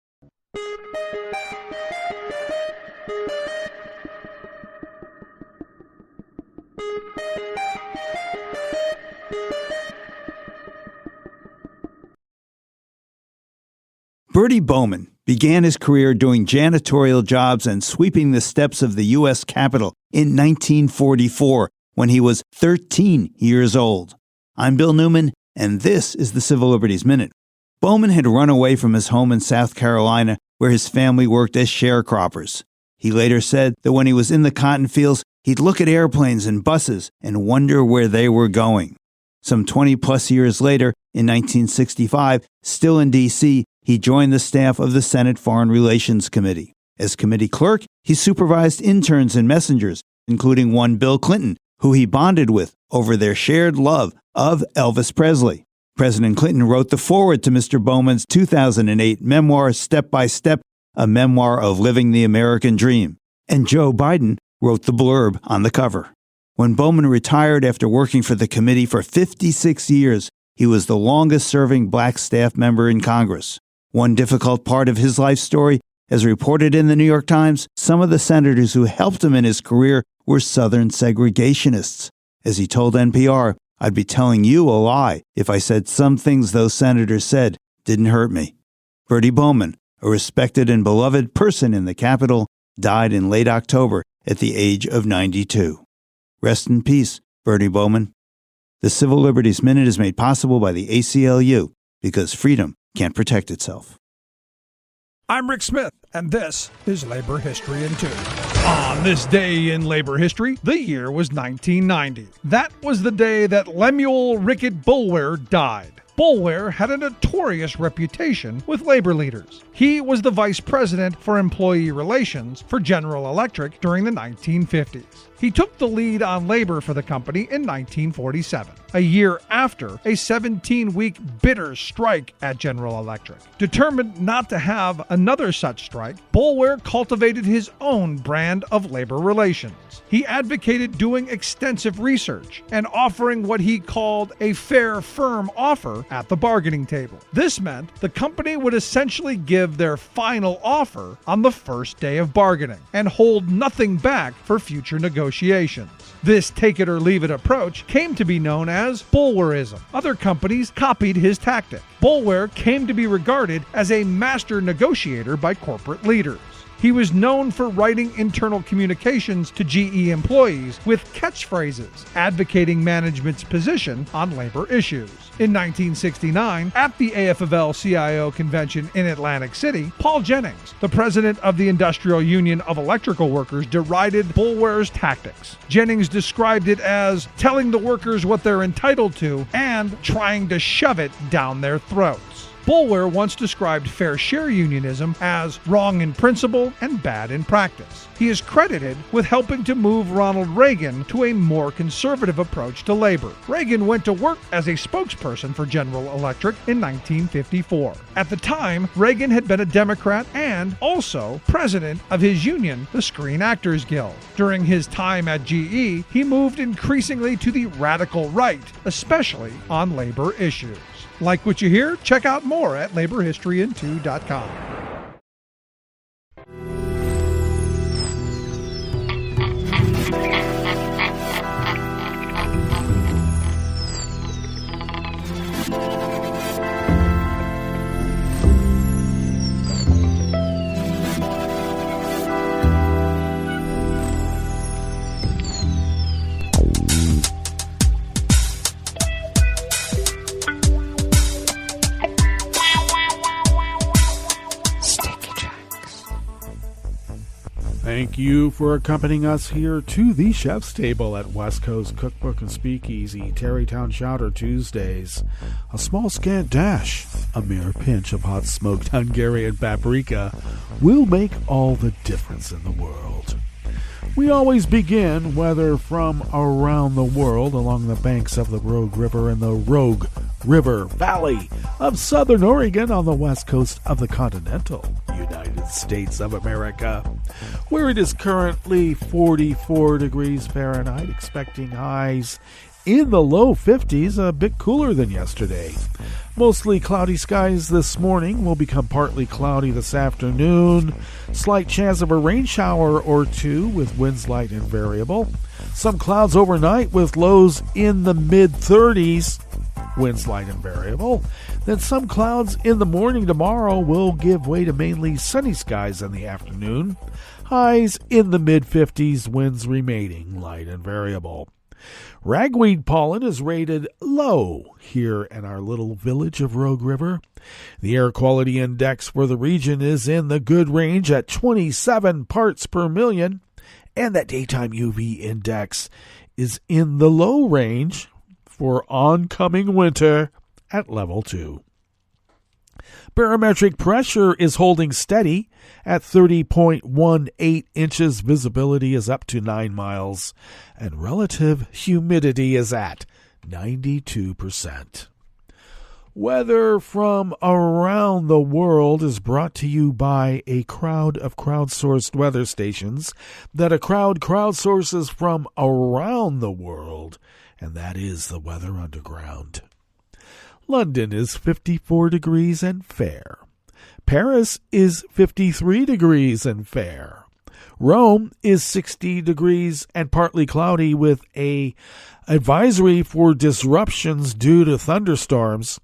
Speaker 14: Bertie Bowman began his career doing janitorial jobs and sweeping the steps of the U.S. Capitol in 1944 when he was 13 years old. I'm Bill Newman, and this is the Civil Liberties Minute. Bowman had run away from his home in South Carolina, where his family worked as sharecroppers. He later said that when he was in the cotton fields, he'd look at airplanes and buses and wonder where they were going. Some 20-plus years later, in 1965, still in D.C., he joined the staff of the Senate Foreign Relations Committee. As committee clerk, he supervised interns and messengers, including one Bill Clinton, who he bonded with over their shared love of Elvis Presley. President Clinton wrote the foreword to Mr. Bowman's 2008 memoir, Step by Step, a memoir of living the American dream. And Joe Biden wrote the blurb on the cover. When Bowman retired after working for the committee for 56 years, he was the longest-serving black staff member in Congress. One difficult part of his life story, as reported in the New York Times, some of the senators who helped him in his career were Southern segregationists. As he told NPR, I'd be telling you a lie if I said some things those senators said didn't hurt me. Bertie Bowman, a respected and beloved person in the Capitol, died in late October at the age of 92. Rest in peace, Bertie Bowman. The Civil Liberties Minute is made possible by the ACLU because freedom can't protect itself.
Speaker 15: I'm Rick Smith, and this is Labor History in 2. On this day in labor history, the year was 1990. That was the day that Lemuel Rickett Boulware died. Boulware had a notorious reputation with labor leaders. He was the vice president for employee relations for General Electric during the 1950s. He took the lead on labor for the company in 1947, a year after a 17-week bitter strike at General Electric. Determined not to have another such strike, Boulware cultivated his own brand of labor relations. He advocated doing extensive research and offering what he called a fair, firm offer at the bargaining table. This meant the company would essentially give their final offer on the first day of bargaining and hold nothing back for future negotiations. This take-it-or-leave-it approach came to be known as Boulwareism. Other companies copied his tactic. Boulware came to be regarded as a master negotiator by corporate leaders. He was known for writing internal communications to GE employees with catchphrases advocating management's position on labor issues. In 1969, at the AFL-CIO convention in Atlantic City, Paul Jennings, the president of the Industrial Union of Electrical Workers, derided Boulware's tactics. Jennings described it as telling the workers what they're entitled to and trying to shove it down their throats. Boulware once described fair share unionism as wrong in principle and bad in practice. He is credited with helping to move Ronald Reagan to a more conservative approach to labor. Reagan went to work as a spokesperson for General Electric in 1954. At the time, Reagan had been a Democrat and also president of his union, the Screen Actors Guild. During his time at GE, he moved increasingly to the radical right, especially on labor issues. Like what you hear? Check out more at laborhistoryin2.com.
Speaker 4: Thank you for accompanying us here to the chef's table at West Coast Cookbook and Speakeasy, Tarrytown Chowder Tuesdays. A small scant dash, a mere pinch of hot smoked Hungarian paprika will make all the difference in the world. We always begin, whether from around the world, along the banks of the Rogue River in the Rogue River Valley of southern Oregon on the west coast of the continental United States of America, where it is currently 44 degrees Fahrenheit, expecting highs in the low 50s, a bit cooler than yesterday. Mostly cloudy skies this morning, will become partly cloudy this afternoon. Slight chance of a rain shower or two with winds light and variable. Some clouds overnight with lows in the mid-30s. Winds light and variable. Then some clouds in the morning tomorrow will give way to mainly sunny skies in the afternoon. Highs in the mid-50s, winds remaining light and variable. Ragweed pollen is rated low here in our little village of Rogue River. The air quality index for the region is in the good range at 27 parts per million, and that daytime UV index is in the low range for oncoming winter at level 2. Barometric pressure is holding steady at 30.18 inches. Visibility is up to 9 miles, and relative humidity is at 92%. Weather from around the world is brought to you by a crowd of crowdsourced weather stations that a crowd crowdsources from around the world, and that is the Weather Underground. London is 54 degrees and fair. Paris is 53 degrees and fair. Rome is 60 degrees and partly cloudy with a advisory for disruptions due to thunderstorms.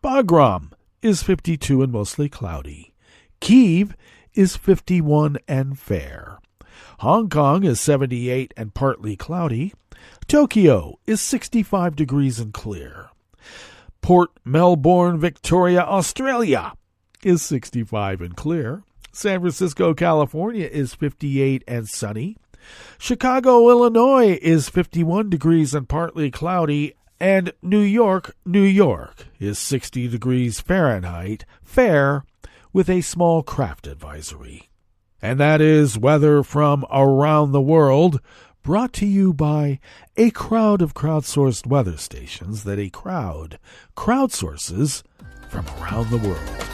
Speaker 4: Bagram is 52 and mostly cloudy. Kyiv is 51 and fair. Hong Kong is 78 and partly cloudy. Tokyo is 65 degrees and clear. Port Melbourne, Victoria, Australia is 65 and clear. San Francisco, California is 58 and sunny. Chicago, Illinois is 51 degrees and partly cloudy. And New York, New York is 60 degrees Fahrenheit, fair, with a small craft advisory. And that is weather from around the world, brought to you by a crowd of crowdsourced weather stations that a crowd crowdsources from around the world.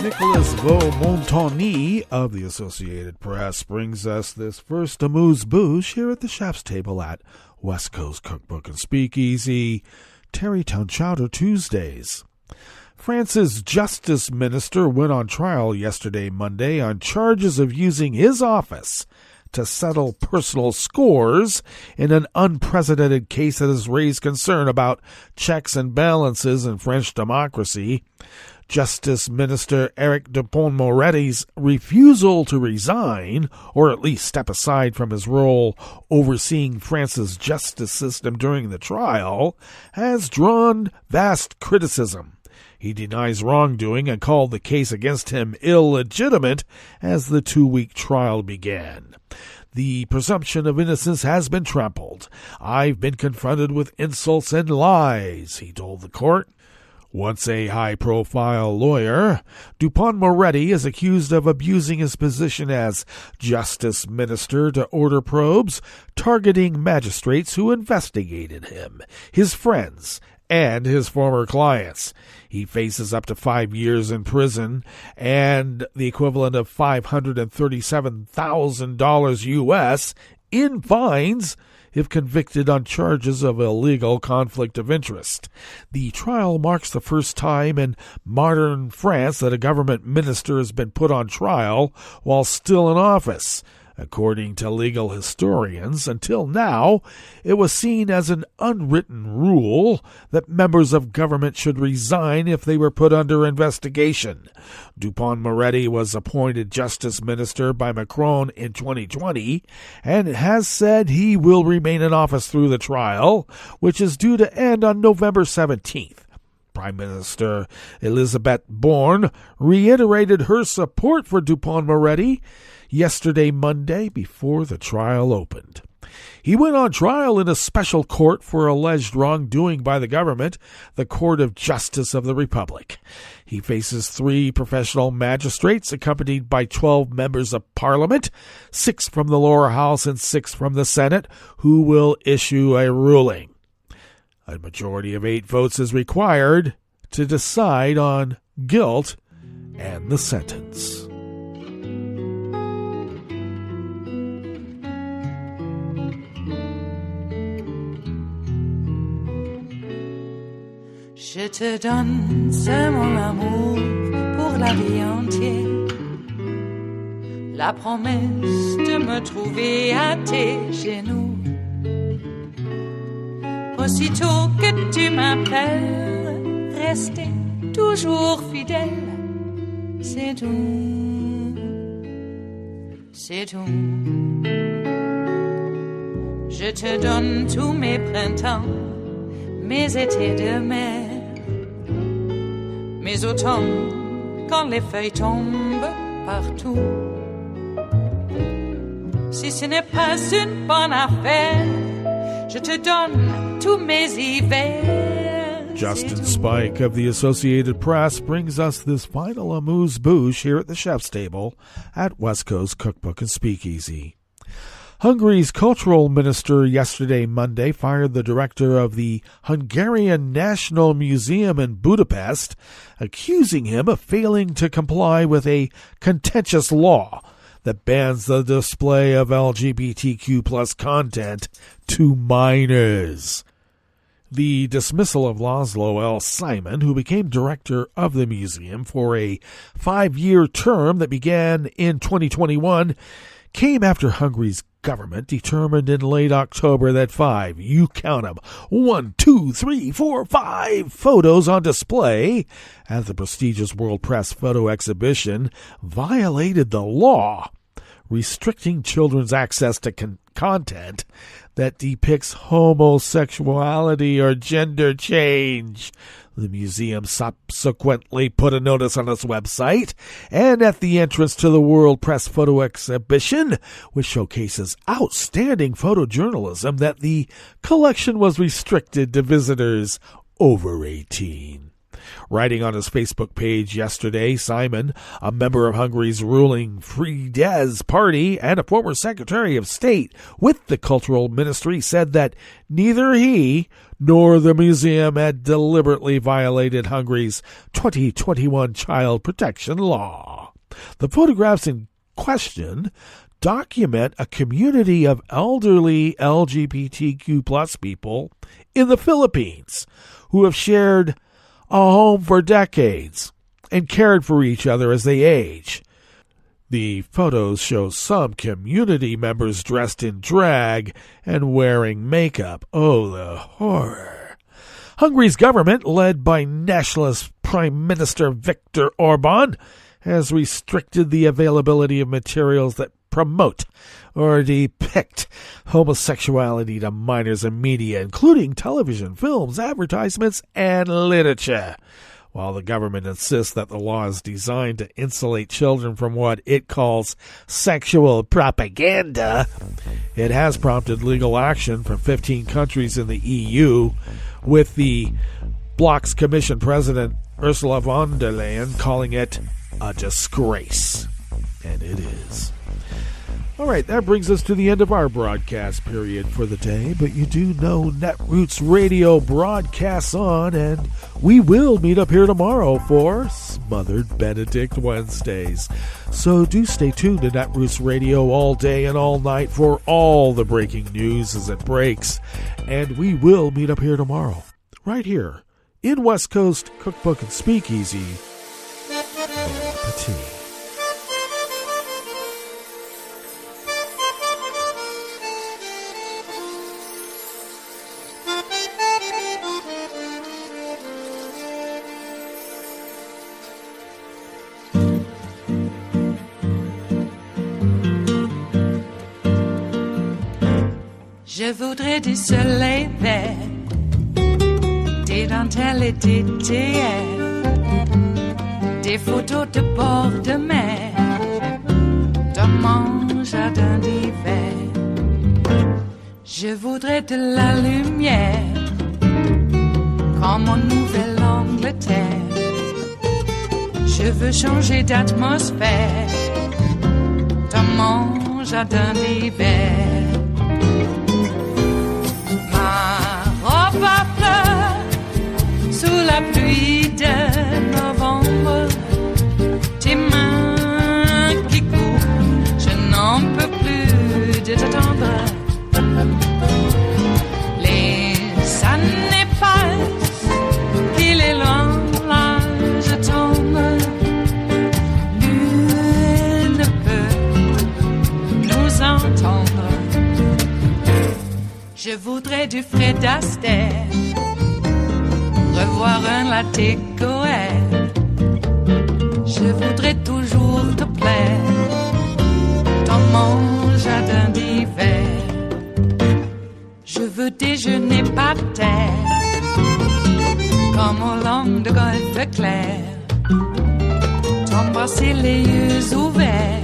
Speaker 4: Nicolas Vaux-Montagny of the Associated Press brings us this first amuse-bouche here at the chef's table at West Coast Cookbook and Speakeasy, Tarrytown Chowder Tuesdays. France's Justice Minister went on trial yesterday, Monday, on charges of using his office to settle personal scores in an unprecedented case that has raised concern about checks and balances in French democracy. Justice Minister Eric Dupond-Moretty's refusal to resign, or at least step aside from his role overseeing France's justice system during the trial, has drawn vast criticism. He denies wrongdoing and called the case against him illegitimate as the 2-week trial began. The presumption of innocence has been trampled. I've been confronted with insults and lies, he told the court. Once a high-profile lawyer, Dupond-Moretty is accused of abusing his position as justice minister to order probes targeting magistrates who investigated him, his friends, and his former clients. He faces up to 5 years in prison and the equivalent of $537,000 U.S. in fines if convicted on charges of illegal conflict of interest. The trial marks the first time in modern France that a government minister has been put on trial while still in office. According to legal historians, until now, it was seen as an unwritten rule that members of government should resign if they were put under investigation. Dupond-Moretty was appointed justice minister by Macron in 2020 and has said he will remain in office through the trial, which is due to end on November 17th. Prime Minister Elisabeth Borne reiterated her support for Dupond-Moretty yesterday, Monday, before the trial opened. He went on trial in a special court for alleged wrongdoing by the government, the Court of Justice of the Republic. He faces 3 professional magistrates accompanied by 12 members of Parliament, 6 from the lower house and 6 from the Senate, who will issue a ruling. A majority of 8 votes is required to decide on guilt and the sentence.
Speaker 2: Je te donne ce mon amour pour la vie entière, la promesse de me trouver à tes genoux. Aussitôt que tu m'appelles, rester toujours fidèle, c'est tout, c'est tout. Je te donne tous mes printemps, mes étés de mer, mes automnes quand les feuilles tombent partout. Si ce n'est pas une bonne affaire, je te donne tous mes hivers.
Speaker 4: Justin Spike of the Associated Press brings us this final amuse-bouche here at the Chef's Table at West Coast Cookbook and Speakeasy. Hungary's cultural minister yesterday, Monday, fired the director of the Hungarian National Museum in Budapest, accusing him of failing to comply with a contentious law that bans the display of LGBTQ+ content to minors. The dismissal of Laszlo L. Simon, who became director of the museum for a 5-year term that began in 2021, came after Hungary's government determined in late October that 5, you count them, 5 photos on display at the prestigious World Press Photo Exhibition violated the law, restricting children's access to content that depicts homosexuality or gender change. The museum subsequently put a notice on its website and at the entrance to the World Press Photo Exhibition, which showcases outstanding photojournalism, that the collection was restricted to visitors over 18. Writing on his Facebook page yesterday, Simon, a member of Hungary's ruling Fidesz party and a former Secretary of State with the Cultural Ministry, said that neither he nor the museum had deliberately violated Hungary's 2021 child protection law. The photographs in question document a community of elderly LGBTQ+ people in the Philippines who have shared a home for decades and cared for each other as they age. The photos show some community members dressed in drag and wearing makeup. Oh, the horror. Hungary's government, led by nationalist Prime Minister Viktor Orban has restricted the availability of materials that promote or depict homosexuality to minors in media, including television, films, advertisements, and literature. While the government insists that the law is designed to insulate children from what it calls sexual propaganda, it has prompted legal action from 15 countries in the EU, with the bloc's Commission President Ursula von der Leyen calling it a disgrace. And it is. All right, that brings us to the end of our broadcast period for the day, but you do know Netroots Radio broadcasts on, and we will meet up here tomorrow for Smothered Benedict Wednesdays. So do stay tuned to Netroots Radio all day and all night for all the breaking news as it breaks, and we will meet up here tomorrow, right here, in West Coast Cookbook and Speakeasy. Appétit.
Speaker 2: Je voudrais du soleil vert, des dentelles et des théières, des photos de bord de mer, dans mon jardin d'hiver. Je voudrais de la lumière, comme en Nouvelle-Angleterre. Je veux changer d'atmosphère, dans mon jardin d'hiver. Ma fleur sous la pluie de novembre, tes mains qui courent, je n'en peux plus de t'attendre. Les années passent, qu'il est loin, là je tombe. Nul ne peut nous entendre. Je voudrais du Fred Astaire, revoir un latte Goël. Je voudrais toujours te plaire dans mon jardin d'hiver. Je veux déjeuner par terre, comme au long de golfe clair, t'embrasser les yeux ouverts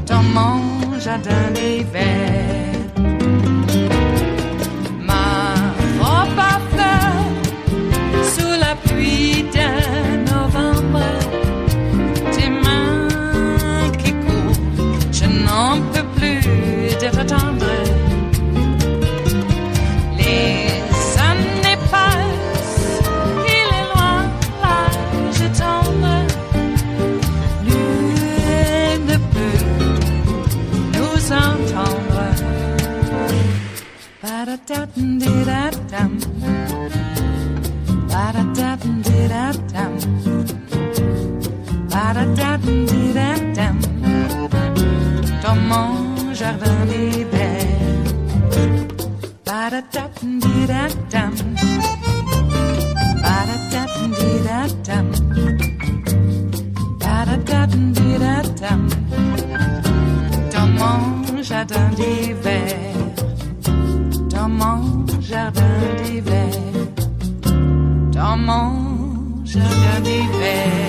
Speaker 2: dans mon jardin d'hiver. Sous la pluie de novembre, tes mains qui courent, je n'en peux plus de t'attendre. Les années passent, il est loin, là je tombe. Nul ne peut nous entendre. Ba-da-da-dum-di-da-dum. Ba-da-da-dum-di-da-dum. Ba-da-da-dum-di-da-dum. Dans mon jardin d'hiver. Ba-da-da-dum-di-da-dum. Ba-da-da-dum-di-da-dum. Ba-da-da-dum-di-da-dum. Dans mon jardin d'hiver. Dans mon jardin d'hiver. Dans mon jardin d'hiver.